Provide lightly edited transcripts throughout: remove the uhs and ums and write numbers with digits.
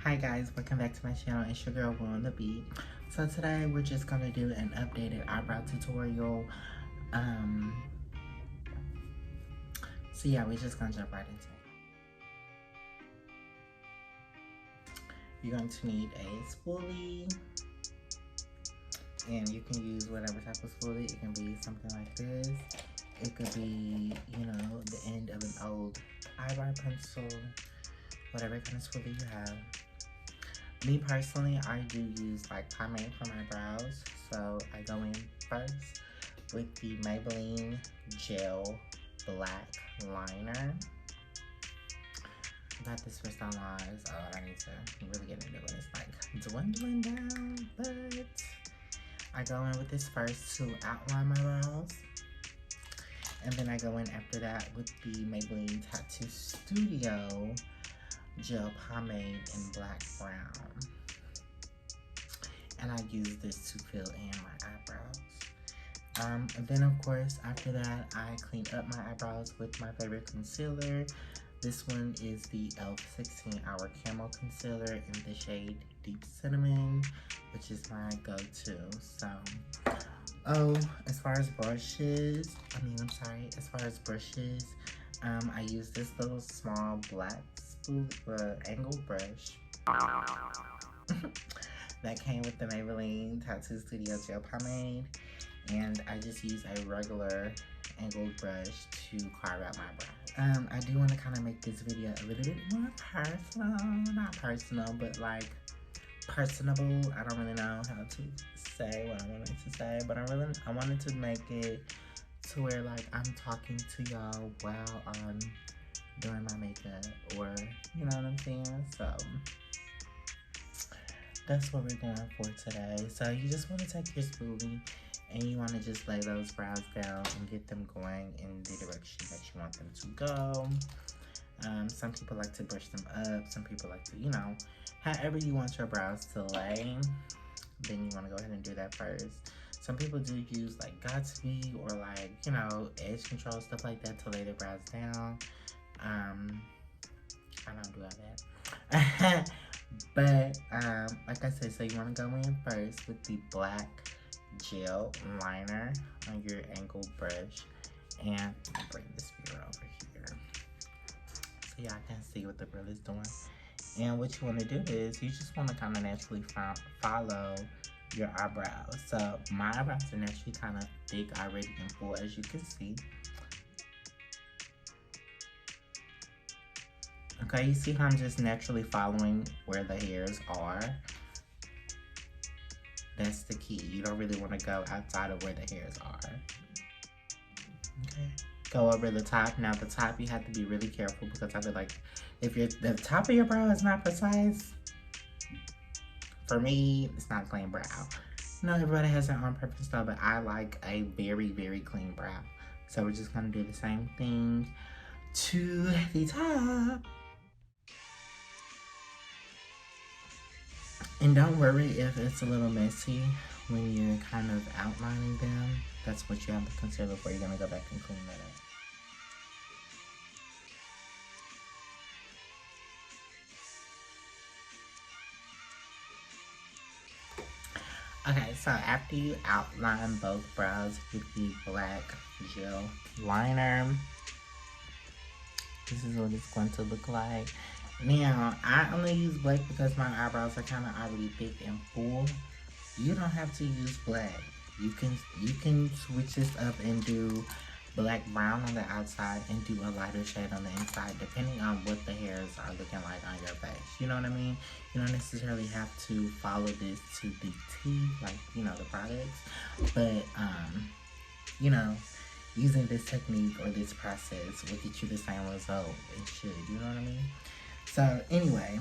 Hi guys, welcome back to my channel. It's your girl Will on the Beat. So today we're just gonna do an updated eyebrow tutorial. So yeah, we're just gonna jump right into it. You're going to need a spoolie, and you can use whatever type of spoolie. It can be something like this. It could be, you know, the end of an old eyebrow pencil, whatever kind of spoolie you have. Me personally, I do use like pomade for my brows, so I go in first with the Maybelline Gel Black Liner. I got this for so long, so I need to really get into it. It's like dwindling down, but I go in with this first to outline my brows. And then I go in after that with the Maybelline Tattoo Studio Gel Pomade in Black Brown. And I use this to fill in my eyebrows. And then of course, after that, I clean up my eyebrows with my favorite concealer. This one is the e.l.f. 16 Hour Camo Concealer in the shade Deep Cinnamon, which is my go-to. So, as far as brushes, I use this little small black angled brush that came with the Maybelline Tattoo Studio Gel Pomade, and I just use a regular angled brush to carve out my brows. I do want to kind of make this video a little bit more personal, not personal, but like personable. I don't really know how to say what I wanted to say, but I wanted to make it to where like I'm talking to y'all while I'm doing my makeup, or you know what I'm saying. So that's what we're going for today. So you just want to take your spoolie and you want to just lay those brows down and get them going in the direction that you want them to go. Some people like to brush them up, some people like to, you know, however you want your brows to lay, then you want to go ahead and do that first. Some people do use like Gatsby or like, you know, edge control, stuff like that to lay their brows down. I don't do all that. But like I said, so you want to go in first with the black gel liner on your angled brush, and bring this mirror over here so y'all can see what the brush is doing. And what you want to do is you just want to kind of naturally follow your eyebrows. So my eyebrows are naturally kind of thick already and full, as you can see. Okay, you see how I'm just naturally following where the hairs are? That's the key. You don't really want to go outside of where the hairs are. Okay, go over the top. Now the top, you have to be really careful, because I feel like if the top of your brow is not precise, for me, it's not a clean brow. You know, everybody has their own preference style, but I like a very, very clean brow. So we're just gonna do the same thing to the top. And don't worry if it's a little messy when you're kind of outlining them. That's what you have the concealer for. You're gonna go back and clean that up. Okay, so after you outline both brows with the black gel liner, this is what it's going to look like. Now, I only use black because my eyebrows are kind of already thick and full. You don't have to use black. You can switch this up and do black brown on the outside and do a lighter shade on the inside, depending on what the hairs are looking like on your face. You know what I mean? You don't necessarily have to follow this to the T, like, you know, the products. But, you know, using this technique or this process will get you the same result. It should, you know what I mean? So anyway,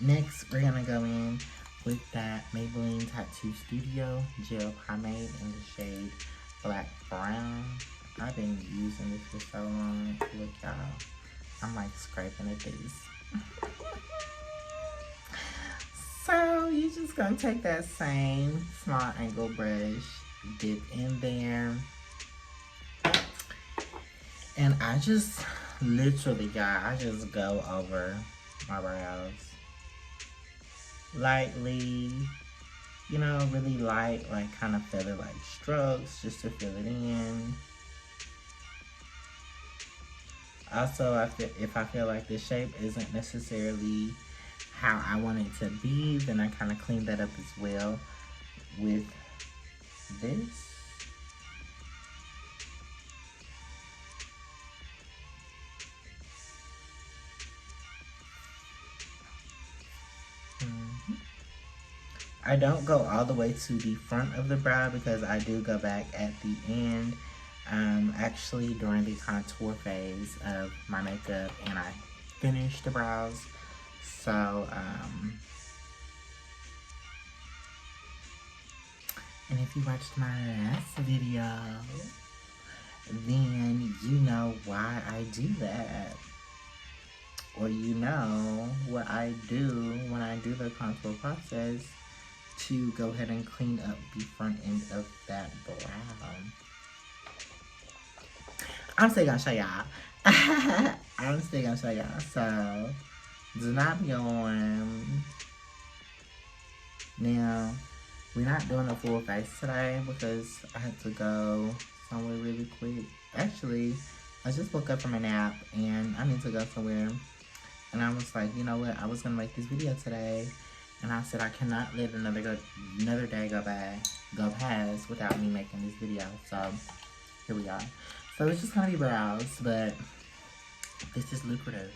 next we're gonna go in with that Maybelline Tattoo Studio Gel Pomade in the shade Black Brown. I've been using this for so long. Look, y'all, I'm like scraping at this. So you just gonna take that same small angle brush, dip in there, and I just literally, guys, I just go over my brows lightly, you know, really light, like kind of feather-like strokes just to fill it in. Also, if I feel like the shape isn't necessarily how I want it to be, then I kind of clean that up as well with this. I don't go all the way to the front of the brow because I do go back at the end, actually during the contour phase of my makeup, and I finish the brows. So, and if you watched my last video, then you know why I do that. Or you know what I do when I do the contour process to go ahead and clean up the front end of that brow. I'm still gonna show y'all. I'm still gonna show y'all. So, do not be on. Now, we're not doing a full face today because I had to go somewhere really quick. Actually, I just woke up from a nap and I need to go somewhere. And I was like, you know what? I was gonna make this video today, and I said I cannot let another day go past without me making this video. So here we are. So it's just gonna be brows, but this is lucrative.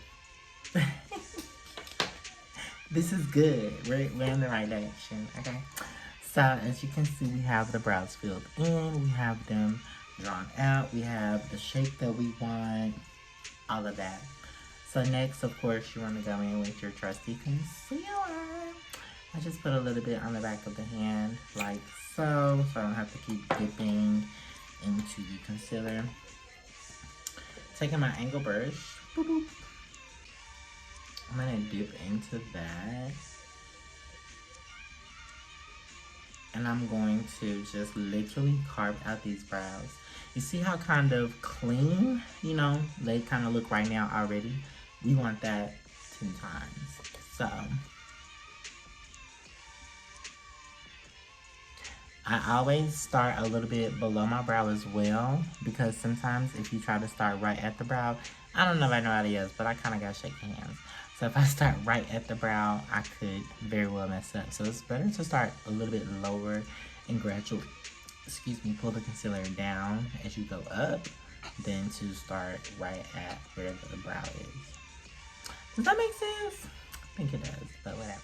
This is good. We're in the right direction. Okay. So as you can see, we have the brows filled in. We have them drawn out. We have the shape that we want. All of that. So next, of course, you want to go in with your trusty concealer. I just put a little bit on the back of the hand, like so I don't have to keep dipping into the concealer. Taking my angle brush, boop, boop. I'm gonna dip into that. And I'm going to just literally carve out these brows. You see how kind of clean, you know, they kind of look right now already? We want that 10 times. So, I always start a little bit below my brow as well, because sometimes if you try to start right at the brow, I don't know about nobody else, but I kind of got shaky hands. So if I start right at the brow, I could very well mess up. So it's better to start a little bit lower and gradually, pull the concealer down as you go up than to start right at where the brow is. Does that make sense? I think it does, but whatever.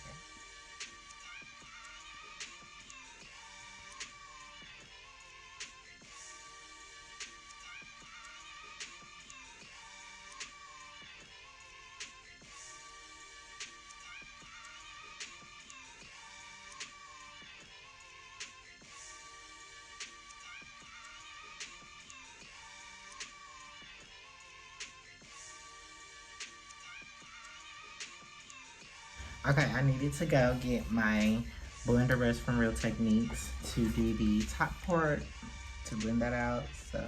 Okay, I needed to go get my blender brush from Real Techniques to do the top part, to blend that out, so.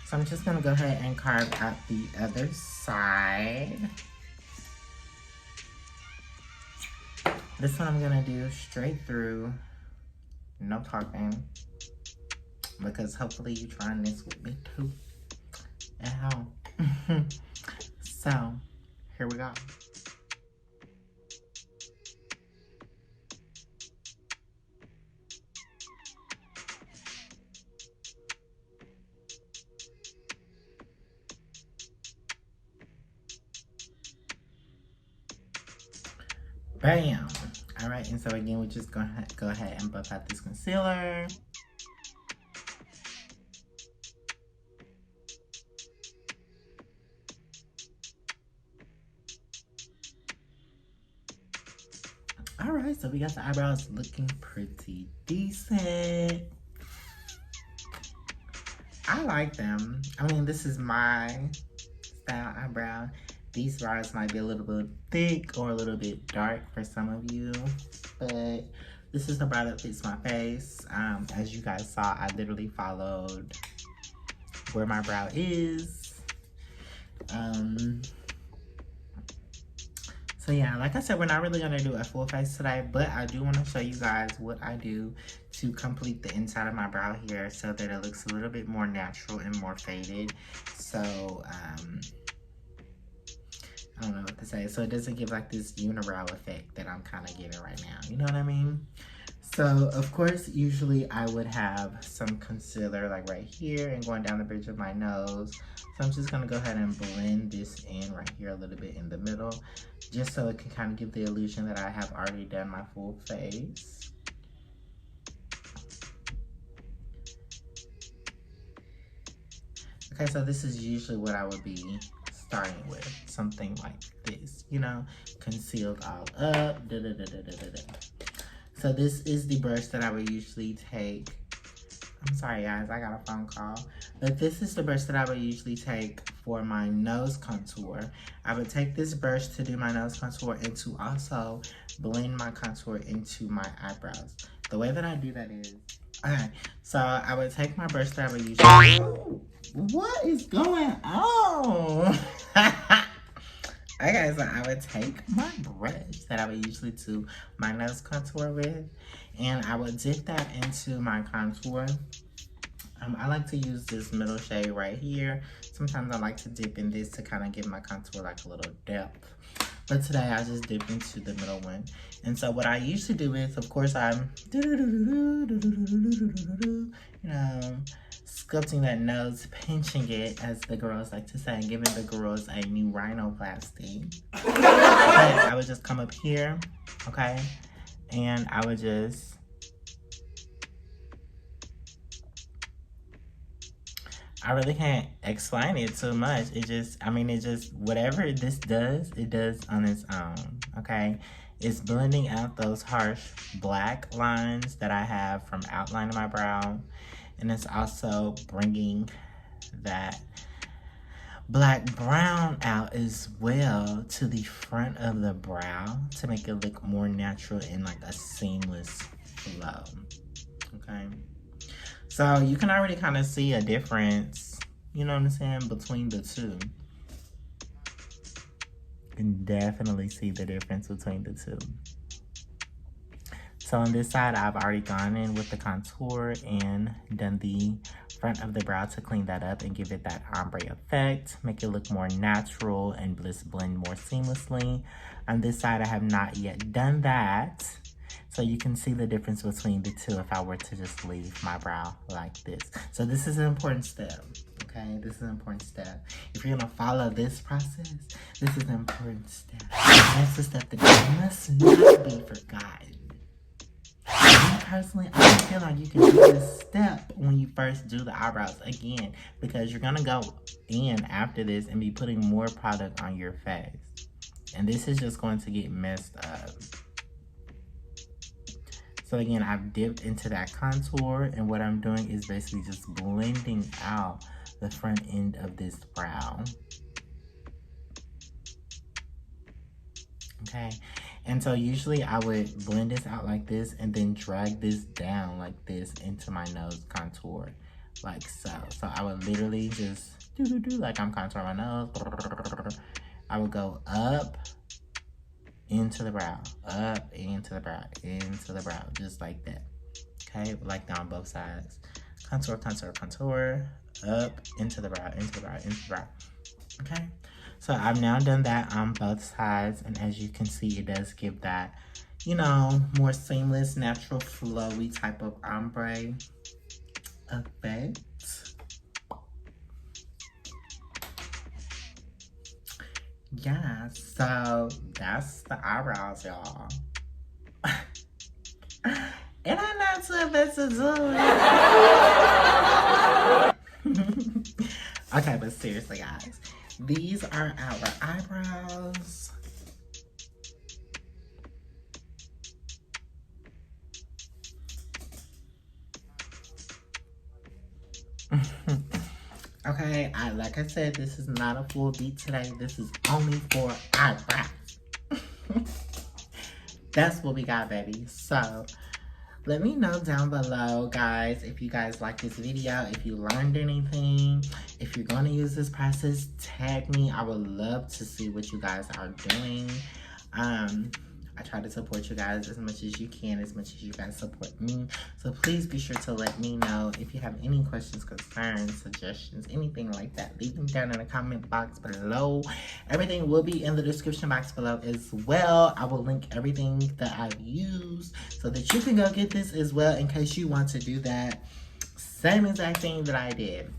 So I'm just gonna go ahead and carve out the other side. This one I'm gonna do straight through, no talking. Because hopefully you're trying this with me too at home. So, here we go. Bam! Alright, and so again, we're just gonna go ahead and buff out this concealer. Alright, so we got the eyebrows looking pretty decent. I like them. I mean, this is my style eyebrow. These brows might be a little bit thick or a little bit dark for some of you, but this is the brow that fits my face. As you guys saw, I literally followed where my brow is. So yeah, like I said, we're not really gonna do a full face today, but I do want to show you guys what I do to complete the inside of my brow here so that it looks a little bit more natural and more faded. So I don't know what to say. So it doesn't give like this unibrow effect that I'm kind of getting right now. You know what I mean? So of course, usually I would have some concealer like right here and going down the bridge of my nose. So I'm just gonna go ahead and blend this in right here a little bit in the middle, just so it can kind of give the illusion that I have already done my full face. Okay, so this is usually what I would be starting with, something like this, you know, concealed all up. So this is the brush that I would usually take. I'm sorry guys, I got a phone call. But this is the brush that I would usually take for my nose contour. I would take this brush to do my nose contour and to also blend my contour into my eyebrows. The way that I do that is, okay, so I would take my brush that I would usually, what is going on? Okay, so I would take my brush that I would usually do my nose contour with, and I would dip that into my contour. I like to use this middle shade right here. Sometimes I like to dip in this to kind of give my contour like a little depth. But today I just dip into the middle one. And so what I usually do is, of course, I'm, you know, sculpting that nose, pinching it, as the girls like to say, giving the girls a new rhinoplasty. I would just come up here, okay? And I would just, I really can't explain it too much. It just, I mean, it just, whatever this does, it does on its own, okay? It's blending out those harsh black lines that I have from outlining my brow. And it's also bringing that black brown out as well to the front of the brow to make it look more natural and like a seamless flow, okay? So you can already kind of see a difference, you know what I'm saying, between the two. You can definitely see the difference between the two. So on this side, I've already gone in with the contour and done the front of the brow to clean that up and give it that ombre effect, make it look more natural and just blend more seamlessly. On this side, I have not yet done that. So you can see the difference between the two if I were to just leave my brow like this. So this is an important step, okay? This is an important step. If you're gonna follow this process, this is an important step. That's the step that must not be forgotten. Me personally, I don't feel like you can do this step when you first do the eyebrows again, because you're gonna go in after this and be putting more product on your face. And this is just going to get messed up. So again, I've dipped into that contour, and what I'm doing is basically just blending out the front end of this brow. Okay, and so usually I would blend this out like this and then drag this down like this into my nose contour, like so. So I would literally just do like I'm contouring my nose. I would go up, into the brow, up, into the brow, into the brow, just like that, okay? Like down both sides. Contour, contour, contour, up, into the brow, into the brow, into the brow, okay? So I've now done that on both sides, and as you can see, it does give that, you know, more seamless, natural, flowy type of ombre effect. Yeah, so that's the eyebrows, y'all. And I'm not too bad to do it. Okay, but seriously, guys, these are our eyebrows. Okay, like I said, this is not a full beat today. This is only for eyebrows. That's what we got, baby. So Let me know down below, guys, if you guys like this video, if you learned anything. If you're going to use this process, tag me. I would love to see what you guys are doing. I try to support you guys as much as you can, as much as you guys support me. So please be sure to let me know if you have any questions, concerns, suggestions, anything like that. Leave them down in the comment box below. Everything will be in the description box below as well. I will link everything that I've used so that you can go get this as well in case you want to do that same exact thing that I did.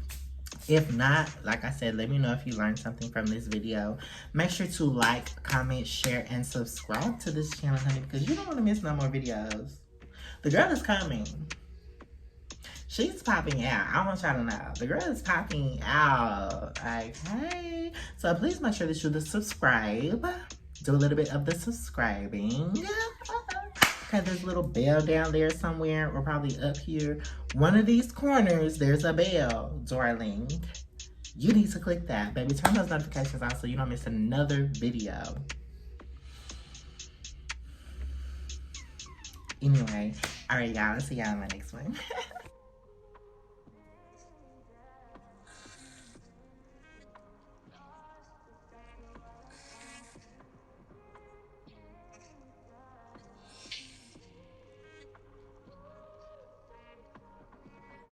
If not, like I said, let me know if you learned something from this video. Make sure to like, comment, share, and subscribe to this channel, honey, because you don't want to miss no more videos. The girl is coming. She's popping out. I want y'all to know. The girl is popping out. Okay? So please make sure that you subscribe. Do a little bit of the subscribing. Okay, there's a little bell down there somewhere, or probably up here. One of these corners, there's a bell, darling. You need to click that, baby. Turn those notifications on so you don't miss another video. Anyway, all right, y'all. I'll see y'all in my next one.